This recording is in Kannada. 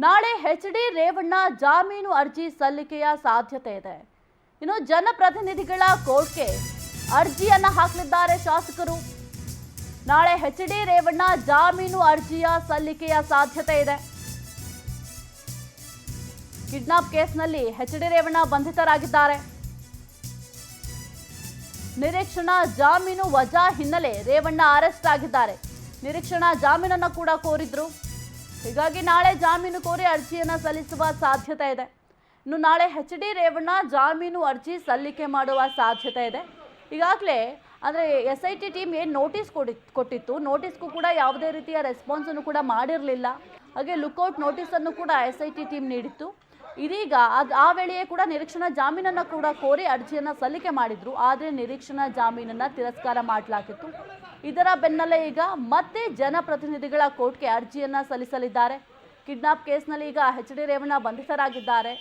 ನಾಳೆ ಎಚ್.ಡಿ. ರೇವಣ್ಣ ಜಾಮೀನು ಅರ್ಜಿ ಸಲ್ಲಿಕೆಯ ಸಾಧ್ಯತೆ ಇದೆ. ಇನ್ನು ಜನಪ್ರತಿನಿಧಿಗಳ ಕೋರ್ಟ್ಗೆ ಅರ್ಜಿಯನ್ನ ಹಾಕಲಿದ್ದಾರೆ ಶಾಸಕರು. ನಾಳೆ ಎಚ್.ಡಿ. ರೇವಣ್ಣ ಜಾಮೀನು ಅರ್ಜಿಯ ಸಲ್ಲಿಕೆಯ ಸಾಧ್ಯತೆ ಇದೆ. ಕಿಡ್ನಾಪ್ ಕೇಸ್ನಲ್ಲಿ ಎಚ್.ಡಿ. ರೇವಣ್ಣ ಬಂಧಿತರಾಗಿದ್ದಾರೆ. ನಿರೀಕ್ಷಣಾ ಜಾಮೀನು ವಜಾ ಹಿನ್ನೆಲೆ ರೇವಣ್ಣ ಅರೆಸ್ಟ್ ಆಗಿದ್ದಾರೆ. ನಿರೀಕ್ಷಣಾ ಜಾಮೀನನ್ನ ಕೂಡ ಕೋರಿದ್ರು. ಹೀಗಾಗಿ ನಾಳೆ ಜಾಮೀನು ಕೋರಿ ಅರ್ಜಿಯನ್ನ ಸಲ್ಲಿಸುವ ಸಾಧ್ಯತೆ ಇದೆ. ಇನ್ನು ನಾಳೆ ಎಚ್.ಡಿ. ರೇವಣ್ಣ ಜಾಮೀನು ಅರ್ಜಿ ಸಲ್ಲಿಕೆ ಮಾಡುವ ಸಾಧ್ಯತೆ ಇದೆ. ಈಗಾಗಲೇ ಅಂದರೆ SIT ಟೀಮ್ ಏನು ನೋಟಿಸ್ ಕೊಟ್ಟಿತ್ತು, ನೋಟಿಸ್ಗೂ ಕೂಡ ಯಾವುದೇ ರೀತಿಯ ರೆಸ್ಪಾನ್ಸನ್ನು ಕೂಡ ಮಾಡಿರಲಿಲ್ಲ. ಹಾಗೆ ಲುಕ್ಔಟ್ ನೋಟಿಸನ್ನು ಕೂಡ SIT ಟೀಮ್ ನೀಡಿತ್ತು. ಇದೀಗ ಆ ವೇಳೆಯೇ ಕೂಡ ನಿರೀಕ್ಷಣಾ ಜಾಮೀನನ್ನು ಕೂಡ ಕೋರಿ ಅರ್ಜಿಯನ್ನು ಸಲ್ಲಿಕೆ ಮಾಡಿದ್ರು. ಆದರೆ ನಿರೀಕ್ಷಣಾ ಜಾಮೀನನ್ನು ತಿರಸ್ಕಾರ ಮಾಡಲಾಗಿತ್ತು. ಇದರ ಬೆನ್ನಲ್ಲೇ ಈಗ ಮತ್ತೆ ಜನಪ್ರತಿನಿಧಿಗಳ ಕೋರ್ಟ್ಗೆ ಅರ್ಜಿಯನ್ನು ಸಲ್ಲಿಸಲಿದ್ದಾರೆ. ಕಿಡ್ನಾಪ್ ಕೇಸ್ನಲ್ಲಿ ಈಗ ಎಚ್.ಡಿ. ರೇವಣ್ಣ ಬಂಧಿತರಾಗಿದ್ದಾರೆ.